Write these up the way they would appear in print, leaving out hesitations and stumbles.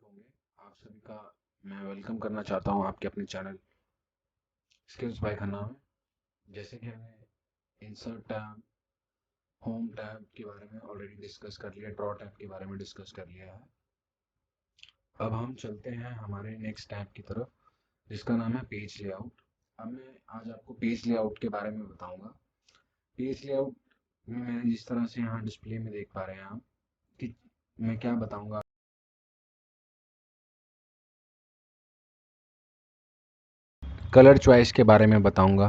होंगे। आप सभी का मैं वेलकम करना चाहता हूँ आपके अपने चैनल स्किल्स बाय खन्ना में। जैसे कि हमने इंसर्ट टैब, होम टैब के बारे में ऑलरेडी डिस्कस कर लिया, ड्रॉ टैब के बारे में डिस्कस कर लिया है। अब हम चलते हैं हमारे नेक्स्ट टैब की तरफ, जिसका नाम है पेज लेआउट। अब मैं आज आपको पेज लेआउट के बारे में बताऊंगा। पेज लेआउट में मैंने जिस तरह से यहाँ डिस्प्ले में देख पा रहे हैं आप कि मैं क्या बताऊंगा। कलर चॉइस के बारे में बताऊंगा,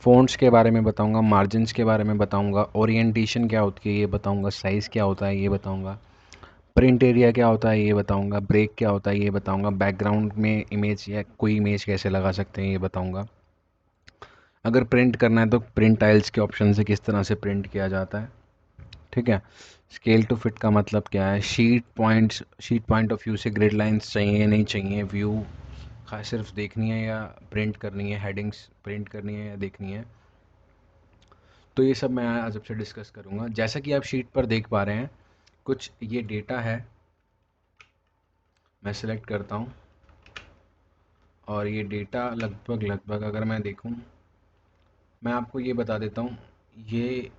फ़ॉन्ट्स के बारे में बताऊंगा, मार्जिन्स के बारे में बताऊंगा, ओरिएंटेशन क्या होती है ये बताऊंगा, साइज़ क्या होता है ये बताऊंगा, प्रिंट एरिया क्या होता है ये बताऊंगा, ब्रेक क्या होता है ये बताऊंगा, बैकग्राउंड में इमेज या कोई इमेज कैसे लगा सकते हैं ये बताऊंगा। अगर प्रिंट करना है तो प्रिंट टाइल्स के ऑप्शन से किस तरह से प्रिंट किया जाता है, ठीक है। स्केल टू फिट का मतलब क्या है, शीट पॉइंट ऑफ व्यू से ग्रिड लाइंस चाहिए नहीं चाहिए, व्यू खास सिर्फ देखनी है या प्रिंट करनी है, हेडिंग्स प्रिंट करनी है या देखनी है, तो ये सब मैं आज आपसे डिस्कस करूँगा। जैसा कि आप शीट पर देख पा रहे हैं, कुछ ये डेटा है, मैं सिलेक्ट करता हूँ और ये डेटा लगभग लगभग अगर मैं देखूँ, मैं आपको ये बता देता हूँ। ये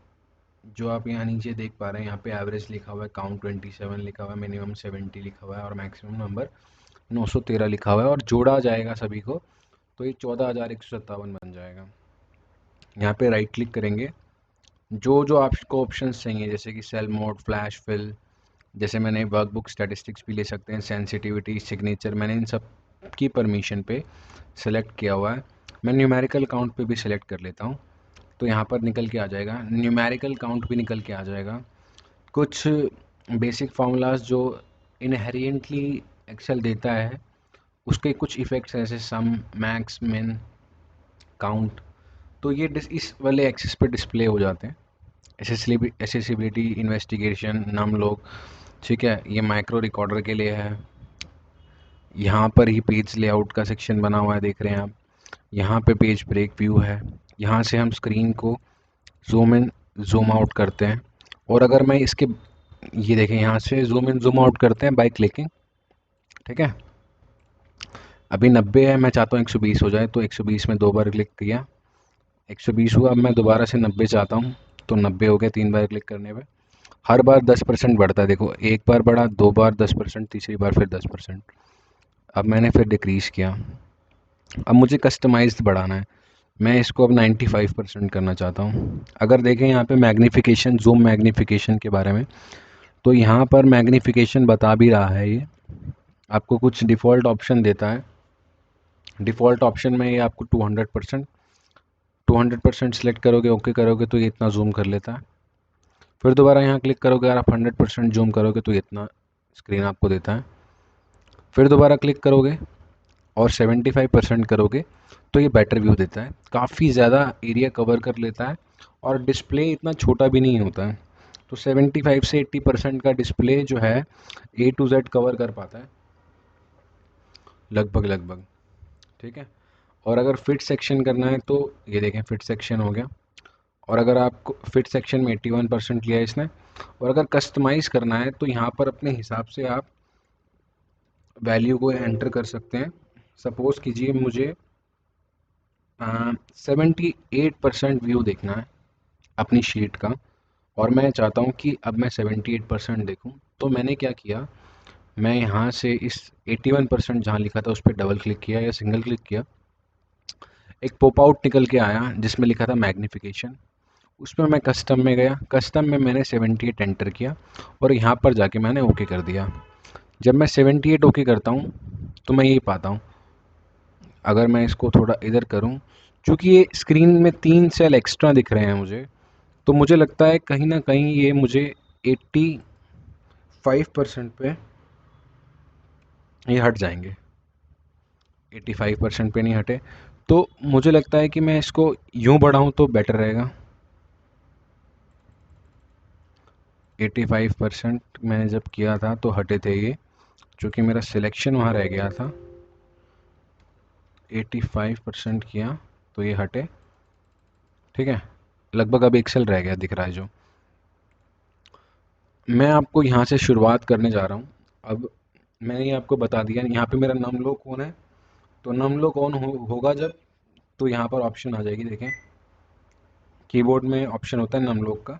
जो आप यहाँ नीचे देख पा रहे हैं, यहाँ पे एवरेज लिखा हुआ है, काउंट 27 लिखा हुआ है, मिनिमम 70 लिखा हुआ है और मैक्सिमम नंबर 913 लिखा हुआ है, और जोड़ा जाएगा सभी को तो ये 14,157 बन जाएगा। यहाँ पे राइट क्लिक करेंगे, जो जो आपको ऑप्शंस चाहिए जैसे कि सेल मोड, फ्लैश फिल, जैसे मैंने वर्कबुक स्टैटिस्टिक्स भी ले सकते हैं, सेंसिटिविटी, सिग्नेचर, मैंने इन सब की परमिशन पे सेलेक्ट किया हुआ है। मैं न्यूमेरिकल काउंट पे भी सेलेक्ट कर लेता हूँ, तो यहाँ पर निकल के आ जाएगा, न्यूमेरिकल काउंट भी निकल के आ जाएगा। कुछ बेसिक फार्मूलाज जो इनहेरिएंटली एक्सेल देता है, उसके कुछ इफ़ेक्ट्स हैं, जैसे सम, मैक्स, मिन, काउंट, तो ये इस वाले एक्सिस पे डिस्प्ले हो जाते हैं। एसेसिबिलिटी, इन्वेस्टिगेशन, नाम लोग, ठीक है। ये माइक्रो रिकॉर्डर के लिए है। यहाँ पर ही पेज लेआउट का सेक्शन बना हुआ है, देख रहे हैं आप। यहाँ पे पेज ब्रेक व्यू है, यहाँ से हम स्क्रीन को जूम इन जूम आउट करते हैं। और अगर मैं इसके, ये देखें, यहाँ से जूम इन जूम आउट करते हैं बाय क्लिकिंग, ठीक है। अभी 90 है, मैं चाहता हूँ 120 हो जाए, तो 120 में 2 बार क्लिक किया, 120 हुआ। अब मैं दोबारा से 90 चाहता हूँ, तो 90 हो गया 3 बार क्लिक करने पे। हर बार 10% बढ़ता है, देखो, एक बार बढ़ा, 2 बार 10%, तीसरी बार फिर 10%। अब मैंने फिर डिक्रीज़ किया। अब मुझे कस्टमाइज्ड बढ़ाना है, मैं इसको अब 95% करना चाहता हूँ। अगर देखें यहाँ पे मैग्नीफिकेशन, जूम मैग्नीफिकेशन के बारे में, तो यहाँ पर मैग्नीफिकेशन बता भी रहा है, ये आपको कुछ डिफ़ॉल्ट ऑप्शन देता है। डिफ़ॉल्ट ऑप्शन में ये आपको 200% सेलेक्ट करोगे, ओके करोगे तो ये इतना जूम कर लेता है। फिर दोबारा यहाँ क्लिक करोगे, अगर आप 100% जूम करोगे तो ये इतना स्क्रीन आपको देता है। फिर दोबारा क्लिक करोगे और 75% करोगे तो ये बेटर व्यू देता है, काफ़ी ज़्यादा एरिया कवर कर लेता है और डिस्प्ले इतना छोटा भी नहीं होता है। तो 75 से 80% का डिस्प्ले जो है A to Z कवर कर पाता है, लगभग लगभग, ठीक है। और अगर फिट सेक्शन करना है तो ये देखें, फिट सेक्शन हो गया। और अगर आपको फिट सेक्शन में 81% लिया है इसने। और अगर कस्टमाइज़ करना है तो यहाँ पर अपने हिसाब से आप वैल्यू को एंटर कर सकते हैं। सपोज़ कीजिए मुझे 78% व्यू देखना है अपनी शीट का, और मैं चाहता हूँ कि अब मैं 78% देखूँ। तो मैंने क्या किया, मैं यहाँ से इस 81% जहाँ लिखा था उस पर डबल क्लिक किया या सिंगल क्लिक किया, एक पॉप आउट निकल के आया जिसमें लिखा था मैग्नीफिकेशन। उसमें मैं कस्टम में गया, कस्टम में मैंने 78 एंटर किया और यहाँ पर जाके मैंने ओके कर दिया। जब मैं 78 ओके करता हूँ तो मैं ये पाता हूँ, अगर मैं इसको थोड़ा इधर करूँ, क्योंकि ये स्क्रीन में 3 सेल एक्स्ट्रा दिख रहे हैं मुझे, तो मुझे लगता है कहीं ना कहीं ये मुझे 85% पे ये हट जाएंगे। 85% पे नहीं हटे, तो मुझे लगता है कि मैं इसको यूँ बढ़ाऊँ तो बेटर रहेगा। 85% मैंने जब किया था तो हटे थे ये, चूँकि मेरा सिलेक्शन वहाँ रह गया था। 85% किया तो ये हटे, ठीक है। लगभग अब 1 सेल रह गया दिख रहा है जो। मैं आपको यहाँ से शुरुआत करने जा रहा हूँ। अब मैंने ये आपको बता दिया। यहाँ पे मेरा नमलोक ऑन है, तो नमलोक ऑन होगा जब, तो यहाँ पर ऑप्शन आ जाएगी, देखें कीबोर्ड में ऑप्शन होता है नमलोक का,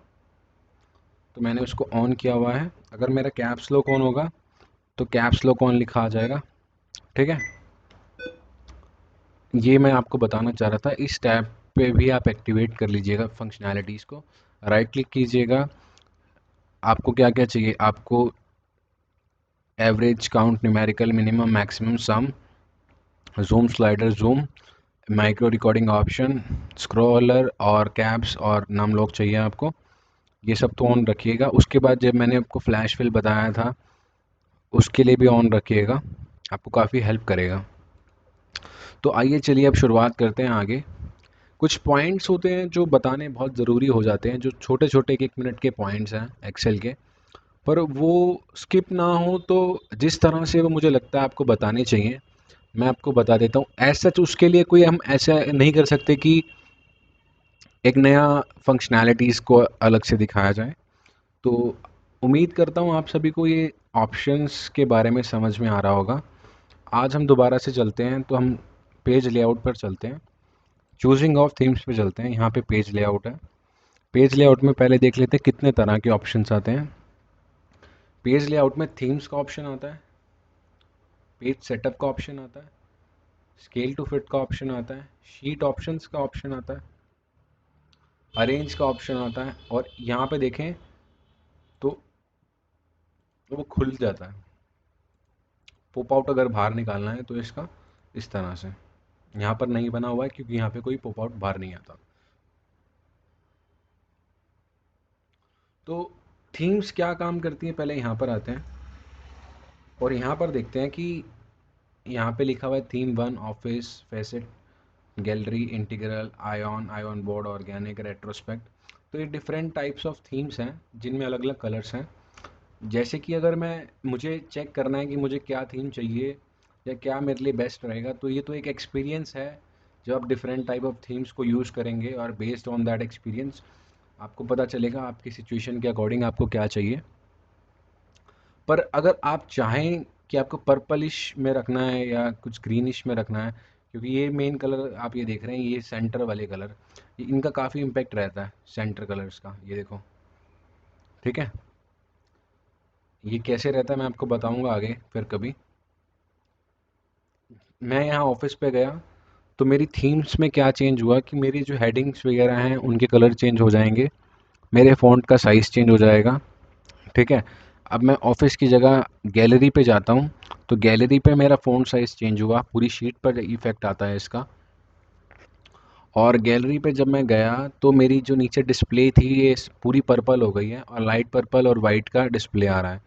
तो मैंने उसको ऑन किया हुआ है। अगर मेरा कैप्स लॉक ऑन होगा तो कैप्स लॉक ऑन लिखा आ जाएगा। ठीक है, ये मैं आपको बताना चाह रहा था। इस टैब पे भी आप एक्टिवेट कर लीजिएगा फंक्शनैलिटीज़ को, राइट क्लिक कीजिएगा। आपको क्या क्या चाहिए, आपको average, count, numerical, minimum, maximum, sum, zoom, slider, zoom, micro recording option, scroller और कैप्स और नाम लॉक चाहिए आपको। ये सब तो ऑन रखिएगा। उसके बाद जब मैंने आपको फ्लैश फिल बताया था, उसके लिए भी ऑन रखिएगा, आपको काफ़ी हेल्प करेगा। तो आइए चलिए अब शुरुआत करते हैं आगे। कुछ पॉइंट्स होते हैं जो बताने बहुत ज़रूरी हो जाते हैं, जो छोटे छोटे 1 1 मिनट के पॉइंट्स हैं एक्सेल के, पर वो स्किप ना हो, तो जिस तरह से वो मुझे लगता है आपको बताने चाहिए, मैं आपको बता देता हूँ। एज सच उसके लिए कोई हम ऐसा नहीं कर सकते कि एक नया फंक्शनैलिटीज़ को अलग से दिखाया जाए। तो उम्मीद करता हूँ आप सभी को ये ऑप्शंस के बारे में समझ में आ रहा होगा। आज हम दोबारा से चलते हैं, तो हम पेज लेआउट पर चलते हैं, चूजिंग ऑफ थीम्स पे चलते हैं। यहाँ पे पेज लेआउट है। पेज लेआउट में पहले देख लेते हैं कितने तरह के ऑप्शंस आते हैं। पेज लेआउट में थीम्स का ऑप्शन आता है, पेज सेटअप का ऑप्शन आता है, स्केल टू फिट का ऑप्शन आता है, शीट ऑप्शंस का ऑप्शन आता है, अरेंज का ऑप्शन आता है, और यहाँ पे देखें तो वो खुल जाता है। पॉप आउट अगर बाहर निकालना है तो इसका इस तरह से, यहाँ पर नहीं बना हुआ है क्योंकि यहाँ पे कोई पॉप आउट बाहर नहीं आता। तो थीम्स क्या काम करती हैं, पहले यहाँ पर आते हैं और यहाँ पर देखते हैं कि यहाँ पे लिखा हुआ है theme 1 office, facet, gallery, integral, ion, ion board, organic, retrospect. तो ये डिफरेंट टाइप्स ऑफ थीम्स हैं जिनमें अलग अलग कलर्स हैं। जैसे कि अगर मैं मुझे चेक करना है कि मुझे क्या थीम चाहिए या क्या मेरे लिए बेस्ट रहेगा, तो ये तो एक एक्सपीरियंस है। जब आप डिफरेंट टाइप ऑफ थीम्स को यूज़ करेंगे और बेस्ड ऑन दैट एक्सपीरियंस आपको पता चलेगा आपकी सिचुएशन के अकॉर्डिंग आपको क्या चाहिए। पर अगर आप चाहें कि आपको पर्पलिश में रखना है या कुछ ग्रीनिश में रखना है, क्योंकि ये मेन कलर आप ये देख रहे हैं, ये सेंटर वाले कलर, इनका काफ़ी इम्पेक्ट रहता है सेंटर कलर्स का, ये देखो। ठीक है, ये कैसे रहता है मैं आपको बताऊंगा आगे फिर कभी। मैं यहाँ ऑफिस पे गया तो मेरी थीम्स में क्या चेंज हुआ कि मेरी जो हेडिंग्स वगैरह हैं उनके कलर चेंज हो जाएंगे, मेरे फ़ॉन्ट का साइज़ चेंज हो जाएगा। ठीक है, अब मैं ऑफिस की जगह गैलरी पे जाता हूँ, तो गैलरी पे मेरा फ़ॉन्ट साइज़ चेंज हुआ, पूरी शीट पर इफ़ेक्ट आता है इसका। और गैलरी पे जब मैं गया तो मेरी जो नीचे डिस्प्ले थी ये पूरी पर्पल हो गई है, और लाइट पर्पल और वाइट का डिस्प्ले आ रहा है।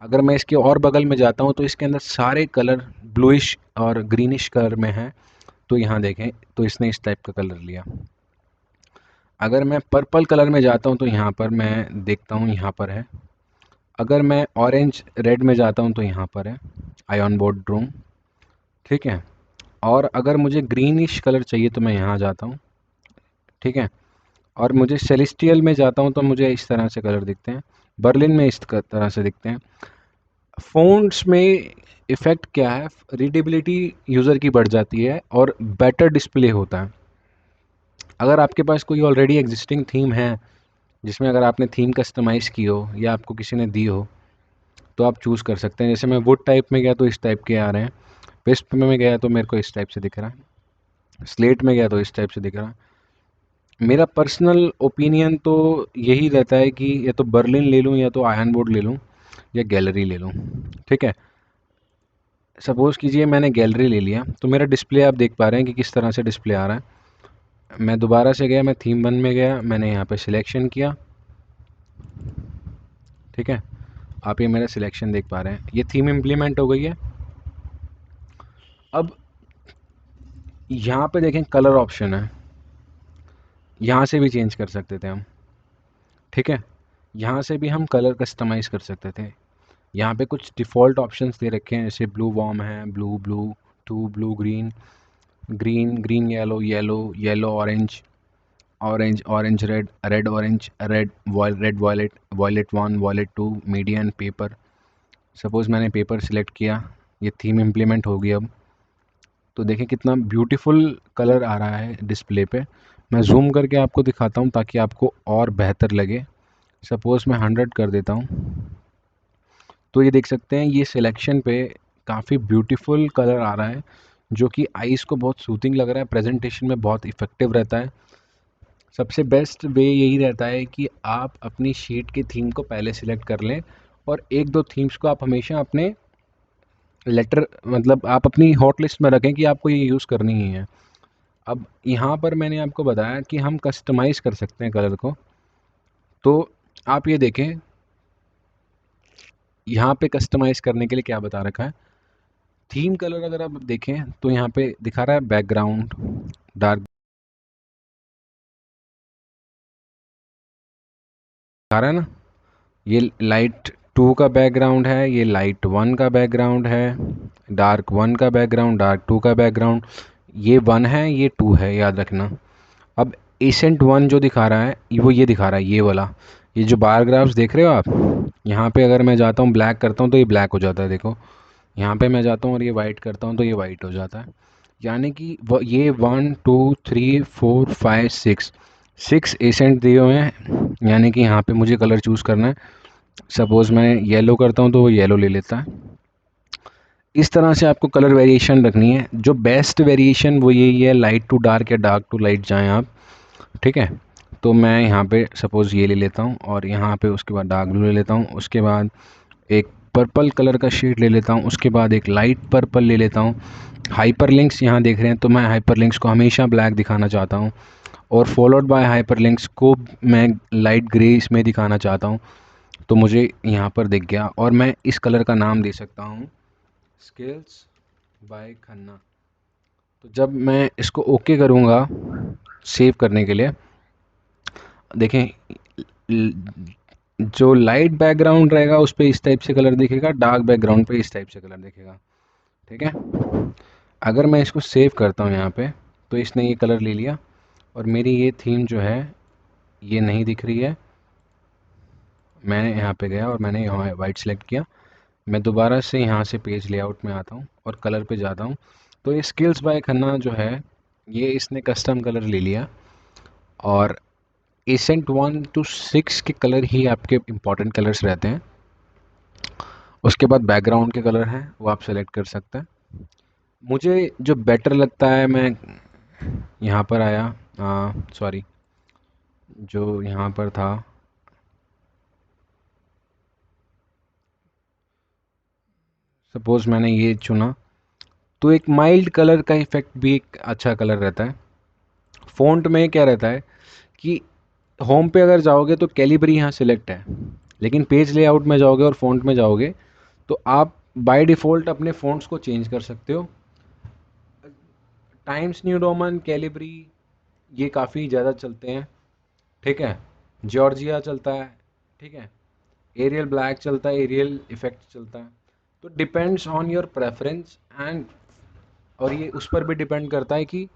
अगर मैं इसके और बगल में जाता हूँ तो इसके अंदर सारे कलर ब्लूइश और ग्रीनिश कलर में हैं। तो यहाँ देखें, तो इसने इस टाइप का कलर लिया। अगर मैं पर्पल कलर में जाता हूँ तो यहाँ पर मैं देखता हूँ, यहाँ पर है। अगर मैं ऑरेंज रेड में जाता हूँ तो यहाँ पर है आयॉन बोर्ड रूम। ठीक है, और अगर मुझे ग्रीनिश कलर चाहिए तो मैं यहाँ जाता हूँ। ठीक है, और मुझे सेलेस्टियल में जाता हूँ तो मुझे इस तरह से कलर दिखते हैं, बर्लिन में इस तरह से दिखते हैं। फ़ॉन्ट्स में इफ़ेक्ट क्या है, रीडेबिलिटी यूज़र की बढ़ जाती है और बेटर डिस्प्ले होता है। अगर आपके पास कोई ऑलरेडी एग्जिस्टिंग थीम है, जिसमें अगर आपने थीम कस्टमाइज़ की हो या आपको किसी ने दी हो, तो आप चूज़ कर सकते हैं। जैसे मैं वुड टाइप में गया तो इस टाइप के आ रहे हैं, विस्प में गया तो मेरे को इस टाइप से दिख रहा है, स्लेट में गया तो इस टाइप से दिख रहा है। मेरा पर्सनल ओपिनियन तो यही रहता है कि या तो बर्लिन ले लूँ, या तो आयरन बोर्ड ले लूँ, या गैलरी ले लूँ। ठीक है, सपोज़ कीजिए मैंने गैलरी ले लिया, तो मेरा डिस्प्ले आप देख पा रहे हैं कि किस तरह से डिस्प्ले आ रहा है। मैं दोबारा से गया, मैं थीम 1 में गया, मैंने यहाँ पे सिलेक्शन किया। ठीक है, आप ये मेरा सिलेक्शन देख पा रहे हैं, ये थीम इम्प्लीमेंट हो गई है। अब यहाँ पे देखें कलर ऑप्शन है, यहाँ से भी चेंज कर सकते थे हम। ठीक है, यहाँ से भी हम कलर कस्टमाइज़ कर सकते थे। यहाँ पे कुछ डिफ़ॉल्ट ऑप्शंस दे रखे हैं, जैसे ब्लू वार्म है, blue blue two, blue green, green green yellow, yellow yellow orange, orange orange red, red orange, red red violet, violet 1, violet 2, median, paper. Suppose मैंने पेपर सिलेक्ट किया, ये थीम इम्प्लीमेंट होगी अब। तो देखें कितना ब्यूटीफुल कलर आ रहा है डिस्प्ले पे। मैं जूम करके आपको दिखाता हूँ ताकि आपको और बेहतर लगे। सपोज़ मैं 100 कर देता हूँ, तो ये देख सकते हैं ये सिलेक्शन पे काफ़ी ब्यूटीफुल कलर आ रहा है, जो कि आईज़ को बहुत सूथिंग लग रहा है, प्रेजेंटेशन में बहुत इफ़ेक्टिव रहता है। सबसे बेस्ट वे यही रहता है कि आप अपनी शीट की थीम को पहले सिलेक्ट कर लें, और एक दो थीम्स को आप हमेशा अपने लेटर मतलब आप अपनी हॉट लिस्ट में रखें कि आपको ये यूज़ करनी ही है। अब यहाँ पर मैंने आपको बताया कि हम कस्टमाइज़ कर सकते हैं कलर को। तो आप ये देखें, यहाँ पे कस्टमाइज़ करने के लिए क्या बता रखा है। थीम कलर अगर आप देखें तो यहाँ पे दिखा रहा है बैकग्राउंड डार्क, दिखा रहा है ना। ये लाइट 2 का बैकग्राउंड है, ये लाइट 1 का बैकग्राउंड है, डार्क 1 का बैकग्राउंड, डार्क 2 का बैकग्राउंड। ये 1 है, ये 2 है, याद रखना। अब एसेंट 1 जो दिखा रहा है वो ये दिखा रहा है, ये वाला। ये जो बार ग्राफ्स देख रहे हो आप, यहाँ पे अगर मैं जाता हूँ ब्लैक करता हूँ तो ये ब्लैक हो जाता है, देखो। यहाँ पे मैं जाता हूँ और ये वाइट करता हूँ तो ये वाइट हो जाता है। यानी कि ये 1 2 3 4 5 6 6 एसेंट दिए हुए हैं, यानी कि यहाँ पे मुझे कलर चूज़ करना है। सपोज़ मैं येलो करता हूँ तो वो येलो ले लेता है। इस तरह से आपको कलर वेरिएशन रखनी है। जो बेस्ट वेरिएशन वो यही है, लाइट टू डार्क या डार्क टू लाइट जाएँ आप, ठीक है। तो मैं यहाँ पे सपोज़ ये ले लेता हूँ, और यहाँ पे उसके बाद डार्क ब्लू ले लेता हूँ, उसके बाद एक पर्पल कलर का शेड ले लेता हूँ, उसके बाद एक लाइट पर्पल ले लेता हूँ। हाइपरलिंक्स यहाँ देख रहे हैं, तो मैं हाइपरलिंक्स को हमेशा ब्लैक दिखाना चाहता हूँ, और फॉलोड बाय हाइपरलिंक्स को मैं लाइट ग्रे इसमें दिखाना चाहता हूँ। तो मुझे यहाँ पर दिख गया, और मैं इस कलर का नाम दे सकता हूँ स्किल्स बाय खन्ना। तो जब मैं इसको ओके करूँगा सेव करने के लिए, देखें जो लाइट बैकग्राउंड रहेगा उस पे इस टाइप से कलर दिखेगा, डार्क बैकग्राउंड पे इस टाइप से कलर दिखेगा, ठीक है। अगर मैं इसको सेव करता हूँ यहाँ पे, तो इसने ये कलर ले लिया, और मेरी ये थीम जो है ये नहीं दिख रही है। मैंने यहाँ पे गया और मैंने यहाँ वाइट सेलेक्ट किया। मैं दोबारा से यहाँ से पेज लेआउट में आता हूँ और कलर पे जाता हूँ, तो ये स्किल्स बाय खन्ना जो है ये इसने कस्टम कलर ले लिया, और एसेंट 1 to 6 के कलर ही आपके इम्पॉर्टेंट कलर्स रहते हैं। उसके बाद बैकग्राउंड के कलर हैं वो आप सेलेक्ट कर सकते हैं। मुझे जो बेटर लगता है, मैं यहाँ पर आया, सॉरी, जो यहाँ पर था, सपोज़ मैंने ये चुना, तो एक माइल्ड कलर का इफ़ेक्ट भी एक अच्छा कलर रहता है। फ़ॉन्ट में क्या रहता है कि होम पे अगर जाओगे तो कैलिबरी यहाँ सिलेक्ट है, लेकिन पेज लेआउट में जाओगे और फ़ॉन्ट में जाओगे तो आप बाय डिफ़ॉल्ट अपने फ़ॉन्ट्स को चेंज कर सकते हो। टाइम्स न्यू रोमन, कैलिबरी, ये काफ़ी ज़्यादा चलते हैं, ठीक है। जॉर्जिया चलता है, ठीक है। एरियल ब्लैक चलता है, एरियल इफ़ेक्ट चलता है। तो depends on your preference and, और ये उस पर भी डिपेंड करता है कि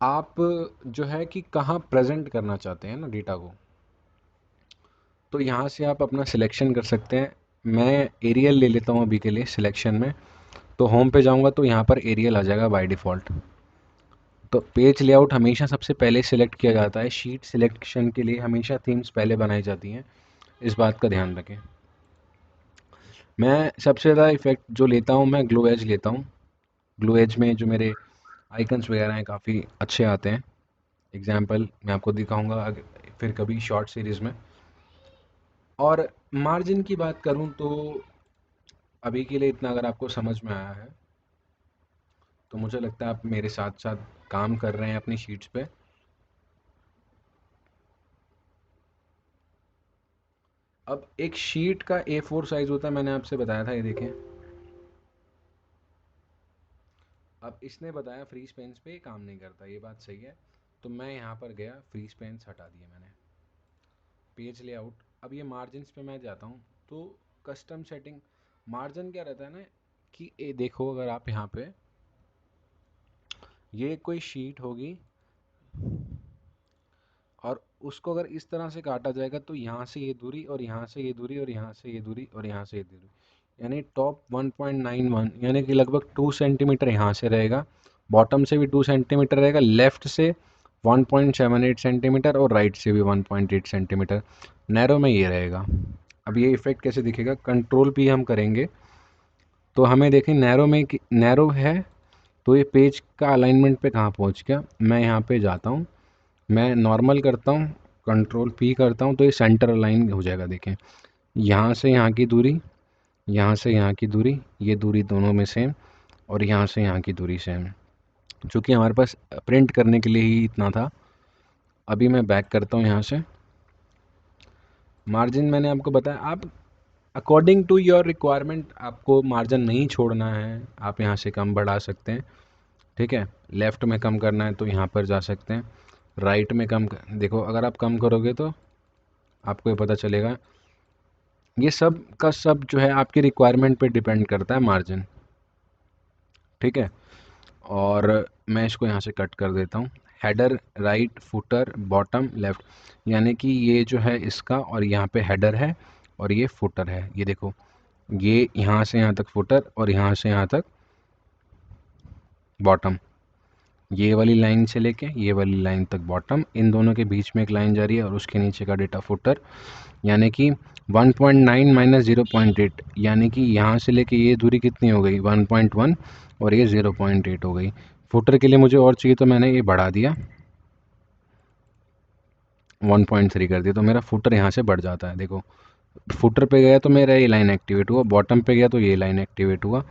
आप जो है कि कहाँ प्रेजेंट करना चाहते हैं ना डेटा को। तो यहाँ से आप अपना सिलेक्शन कर सकते हैं। मैं एरियल ले लेता हूँ अभी के लिए सिलेक्शन में। तो होम पे जाऊँगा तो यहाँ पर एरियल आ जाएगा बाय डिफ़ॉल्ट। तो पेज लेआउट हमेशा सबसे पहले सिलेक्ट किया जाता है। शीट सिलेक्शन के लिए हमेशा थीम्स पहले बनाई जाती हैं, इस बात का ध्यान रखें। मैं सबसे ज़्यादा इफ़ेक्ट जो लेता हूँ मैं ग्लो एज लेता हूँ। ग्लो एज में जो मेरे आइकन्स वगैरह हैं काफ़ी अच्छे आते हैं। एग्जाम्पल मैं आपको दिखाऊंगा फिर कभी शॉर्ट सीरीज़ में। और मार्जिन की बात करूं तो अभी के लिए इतना अगर आपको समझ में आया है तो मुझे लगता है आप मेरे साथ साथ काम कर रहे हैं अपनी शीट्स पे। अब एक शीट का A4 साइज़ होता है, मैंने आपसे बताया था, ये देखें। अब इसने बताया फ्री स्पेन्स पे काम नहीं करता, ये बात सही है। तो मैं यहाँ पर गया, फ्री स्पेन्स हटा दिए मैंने। पेज लेआउट, अब ये मार्जिन्स पे मैं जाता हूँ तो कस्टम सेटिंग। मार्जिन क्या रहता है ना कि ये देखो, अगर आप यहाँ पे ये कोई शीट होगी और उसको अगर इस तरह से काटा जाएगा तो यहाँ से ये दूरी, और यहाँ से ये दूरी, और यहाँ से ये दूरी, और यहाँ से ये दूरी, यानी टॉप 1.91 यानी कि लगभग 2 सेंटीमीटर यहाँ से रहेगा, बॉटम से भी 2 सेंटीमीटर रहेगा, लेफ़्ट से 1.78 सेंटीमीटर और राइट से भी 1.8 सेंटीमीटर नैरो में ये रहेगा। अब ये इफ़ेक्ट कैसे दिखेगा, कंट्रोल भी हम करेंगे तो हमें देखें नैरो में नैरो है तो ये पेज का अलाइनमेंट पे कहाँ पहुँच गया। मैं यहाँ पे जाता हूँ, मैं नॉर्मल करता हूँ, कंट्रोल पी करता हूँ तो ये सेंटर अलाइन हो जाएगा। देखें यहाँ से यहाँ की दूरी, यहाँ से यहाँ की दूरी, ये दूरी दोनों में सेम, और यहाँ से यहाँ की दूरी सेम, चूँकि हमारे पास प्रिंट करने के लिए ही इतना था। अभी मैं बैक करता हूँ यहाँ से, मार्जिन मैंने आपको बताया, आप अकॉर्डिंग टू योर रिक्वायरमेंट आपको मार्जिन नहीं छोड़ना है, आप यहाँ से कम बढ़ा सकते हैं। ठीक है, लेफ़्ट में कम करना है तो यहाँ पर जा सकते हैं, राइट में देखो अगर आप कम करोगे तो आपको ये पता चलेगा। ये सब का सब जो है आपकी रिक्वायरमेंट पे डिपेंड करता है मार्जिन। ठीक है, और मैं इसको यहाँ से कट कर देता हूँ। Header, right, footer, bottom, left, यानी कि ये जो है इसका, और यहाँ पे हेडर है और ये फुटर है। ये देखो, ये यहाँ से यहाँ तक फुटर और यहाँ से यहाँ तक बॉटम, ये वाली लाइन से लेके ये वाली लाइन तक बॉटम, इन दोनों के बीच में एक लाइन जा रही है और उसके नीचे का डेटा फुटर, यानी कि 1.9 माइनस 0.8, यानी कि यहाँ से लेके ये दूरी कितनी हो गई 1.1 और ये 0.8 हो गई। फुटर के लिए मुझे और चाहिए तो मैंने ये बढ़ा दिया, 1.3 कर दिया, तो मेरा फुटर यहाँ से बढ़ जाता है। देखो फुटर पे गया तो मेरा ये लाइन एक्टिवेट हुआ, बॉटम पे गया तो ये लाइन एक्टिवेट हुआ,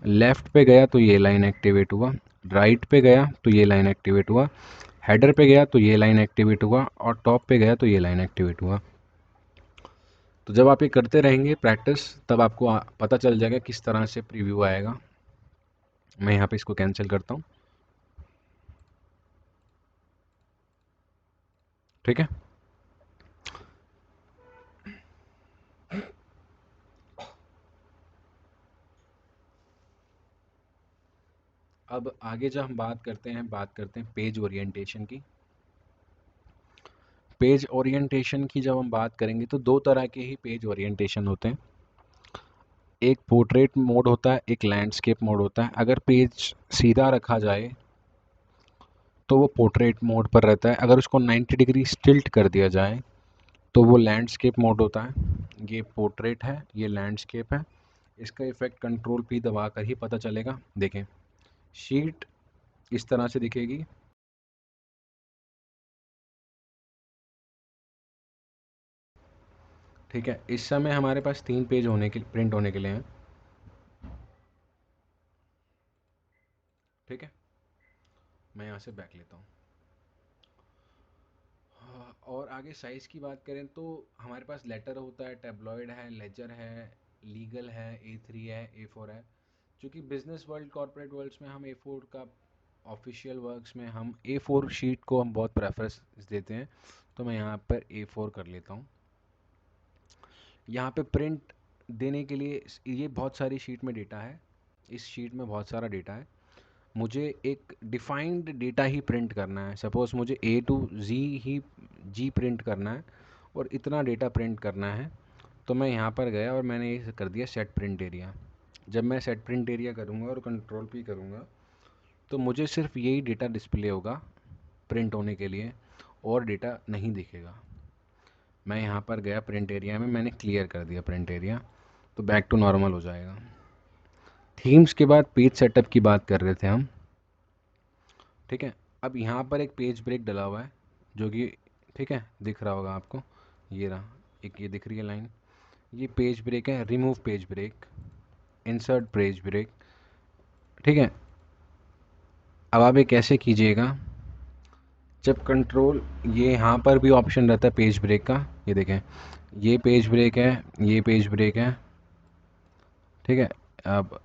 लेफ़्ट पे गया तो ये लाइन एक्टिवेट हुआ, राइट पे गया तो ये लाइन एक्टिवेट हुआ, हेडर पे गया तो ये लाइन एक्टिवेट हुआ, और टॉप पे गया तो ये लाइन एक्टिवेट हुआ। तो जब आप ये करते रहेंगे प्रैक्टिस, तब आपको पता चल जाएगा किस तरह से प्रीव्यू आएगा। मैं यहाँ पे इसको कैंसिल करता हूँ। ठीक है, अब आगे जब हम बात करते हैं पेज ओरिएंटेशन की। पेज ओरिएंटेशन की जब हम बात करेंगे तो दो तरह के ही पेज ओरिएंटेशन होते हैं, एक पोर्ट्रेट मोड होता है, एक लैंडस्केप मोड होता है। अगर पेज सीधा रखा जाए तो वो पोर्ट्रेट मोड पर रहता है, अगर उसको 90 डिग्री स्टिल्ट कर दिया जाए तो वो लैंडस्केप मोड होता है। ये पोर्ट्रेट है, ये लैंडस्केप है। इसका इफ़ेक्ट कंट्रोल पी दबा कर ही पता चलेगा। देखें शीट इस तरह से दिखेगी, ठीक है। इस समय हमारे पास 3 पेज प्रिंट होने के लिए हैं। ठीक है, मैं यहाँ से बैक लेता हूँ। और आगे साइज़ की बात करें तो हमारे पास लेटर होता है, टैबलॉइड है, लेजर है, लीगल है, A3 है, A4 है। क्योंकि बिजनेस वर्ल्ड, कॉर्पोरेट वर्ल्ड्स में हम A4 का, ऑफिशियल वर्क्स में हम A4 शीट को हम बहुत प्रेफरेंस देते हैं, तो मैं यहाँ पर A4 कर लेता हूँ। यहाँ पे प्रिंट देने के लिए ये बहुत सारी शीट में डेटा है, इस शीट में बहुत सारा डेटा है, मुझे एक डिफाइंड डेटा ही प्रिंट करना है। सपोज़ मुझे A टू Z ही जी प्रिंट करना है और इतना डेटा प्रिंट करना है, तो मैं यहाँ पर गया और मैंने ये कर दिया सेट प्रिंट एरिया। जब मैं सेट प्रिंट एरिया करूँगा और कंट्रोल पी करूँगा तो मुझे सिर्फ यही डेटा डिस्प्ले होगा प्रिंट होने के लिए, और डेटा नहीं दिखेगा। मैं यहाँ पर गया प्रिंट एरिया में, मैंने क्लियर कर दिया प्रिंट एरिया, तो बैक टू नॉर्मल हो जाएगा। थीम्स के बाद पेज सेटअप की बात कर रहे थे हम। ठीक है, अब यहाँ पर एक पेज ब्रेक डला हुआ है जो कि, ठीक है, दिख रहा होगा आपको, ये रहा एक, ये दिख रही है लाइन, ये पेज ब्रेक है, remove page break, insert page break. ठीक है, अब आप ये कैसे कीजिएगा, जब कंट्रोल, ये यहाँ पर भी ऑप्शन रहता है पेज ब्रेक का, ये देखें, ये पेज ब्रेक है, ये पेज ब्रेक है। ठीक है, अब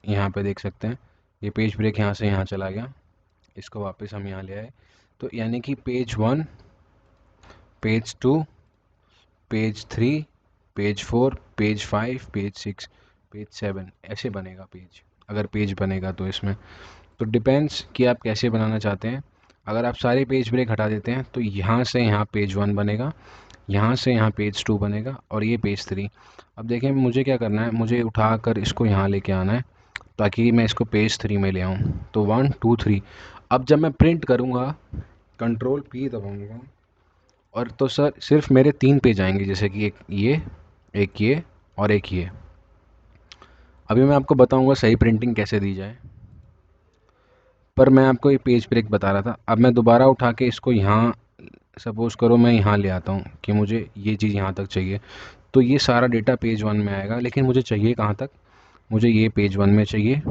यहाँ पे देख सकते हैं ये पेज ब्रेक यहाँ से यहाँ चला गया, इसको वापस हम यहाँ ले आए, तो यानी कि page 1, page 2, page 3, page 4, page 5, page 6, page 7, ऐसे बनेगा पेज, अगर पेज बनेगा तो इसमें। तो डिपेंड्स कि आप कैसे बनाना चाहते हैं। अगर आप सारे पेज ब्रेक हटा देते हैं तो यहाँ से यहाँ पेज 1 बनेगा, यहाँ से यहाँ पेज 2 बनेगा और ये पेज 3। अब देखें मुझे क्या करना है, मुझे उठाकर इसको यहाँ लेके आना है ताकि मैं इसको पेज 3 में ले आऊँ। तो 1 2 3। अब जब मैं प्रिंट करूँगा कंट्रोल P दबाऊँगा और तो सर सिर्फ मेरे 3 पेज आएंगे, जैसे कि एक ये और एक ये। अभी मैं आपको बताऊंगा सही प्रिंटिंग कैसे दी जाए, पर मैं आपको ये पेज ब्रेक बता रहा था। अब मैं दोबारा उठा के इसको यहाँ, सपोज़ करो मैं यहाँ ले आता हूँ कि मुझे ये चीज़ यहाँ तक चाहिए, तो ये सारा डेटा पेज 1 में आएगा। लेकिन मुझे चाहिए कहाँ तक, मुझे ये पेज 1 में चाहिए,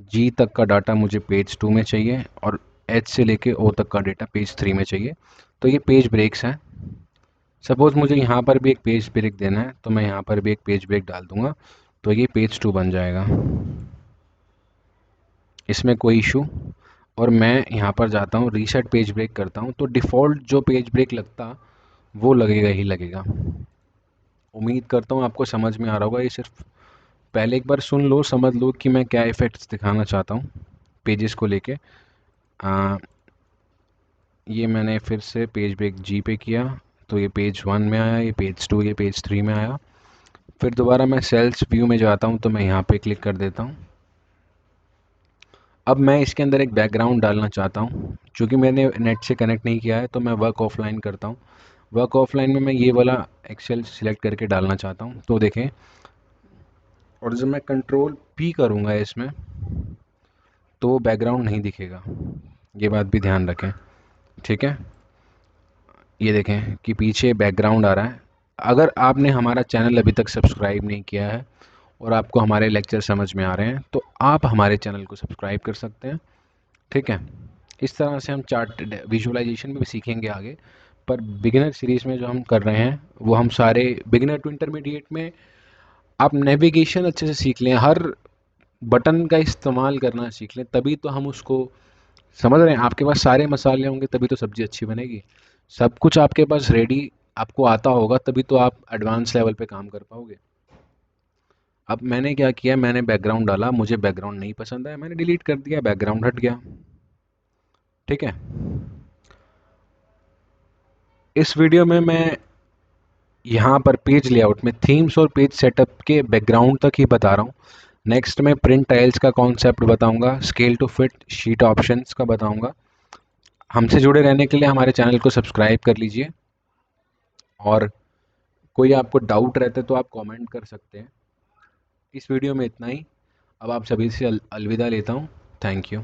जी तक का डाटा मुझे पेज 2 में चाहिए और एच से लेके ओ तक का डेटा पेज 3 में चाहिए। तो ये पेज ब्रेक्स हैं। सपोज़ मुझे यहाँ पर भी एक पेज ब्रेक देना है तो मैं यहाँ पर भी एक पेज ब्रेक डाल दूँगा, तो ये पेज 2 बन जाएगा, इसमें कोई इशू। और मैं यहाँ पर जाता हूँ रीसेट पेज ब्रेक करता हूँ, तो डिफ़ॉल्ट जो पेज ब्रेक लगता वो लगेगा ही लगेगा। उम्मीद करता हूँ आपको समझ में आ रहा होगा। ये सिर्फ पहले एक बार सुन लो, समझ लो कि मैं क्या इफ़ेक्ट्स दिखाना चाहता हूँ पेजेस को लेके। ये मैंने फिर से पेज ब्रेक जी पे किया तो ये पेज 1 में आया, ये पेज 2, ये पेज 3 में आया। फिर दोबारा मैं सेल्स व्यू में जाता हूँ तो मैं यहाँ पे क्लिक कर देता हूँ। अब मैं इसके अंदर एक बैकग्राउंड डालना चाहता हूँ, चूँकि मैंने नेट से कनेक्ट नहीं किया है तो मैं वर्क ऑफलाइन करता हूँ। वर्क ऑफलाइन में मैं ये वाला एक्सेल सिलेक्ट करके डालना चाहता हूँ, तो देखें। और जब मैं कंट्रोल P करूँगा इसमें तो बैकग्राउंड नहीं दिखेगा, ये बात भी ध्यान रखें, ठीक है। ये देखें कि पीछे बैकग्राउंड आ रहा है। अगर आपने हमारा चैनल अभी तक सब्सक्राइब नहीं किया है और आपको हमारे लेक्चर समझ में आ रहे हैं तो आप हमारे चैनल को सब्सक्राइब कर सकते हैं, ठीक है। इस तरह से हम चार्ट विजुअलाइजेशन में भी सीखेंगे आगे, पर बिगिनर सीरीज़ में जो हम कर रहे हैं वो हम सारे बिगिनर टू इंटरमीडिएट में आप नेविगेशन अच्छे से सीख लें, हर बटन का इस्तेमाल करना सीख लें, तभी तो हम उसको समझ रहे हैं। आपके पास सारे मसाले होंगे तभी तो सब्ज़ी अच्छी बनेगी। सब कुछ आपके पास रेडी आपको आता होगा तभी तो आप एडवांस लेवल पे काम कर पाओगे। अब मैंने क्या किया, मैंने बैकग्राउंड डाला, मुझे बैकग्राउंड नहीं पसंद आया, मैंने डिलीट कर दिया, बैकग्राउंड हट गया, ठीक है। इस वीडियो में मैं यहाँ पर पेज लेआउट में थीम्स और पेज सेटअप के बैकग्राउंड तक ही बता रहा हूँ। नेक्स्ट में प्रिंट टाइल्स का कॉन्सेप्ट बताऊंगा, scale to fit sheet options का बताऊंगा। हमसे जुड़े रहने के लिए हमारे चैनल को सब्सक्राइब कर लीजिए, और कोई आपको डाउट रहता है तो आप कमेंट कर सकते हैं। इस वीडियो में इतना ही। अब आप सभी से अलविदा लेता हूँ। Thank you.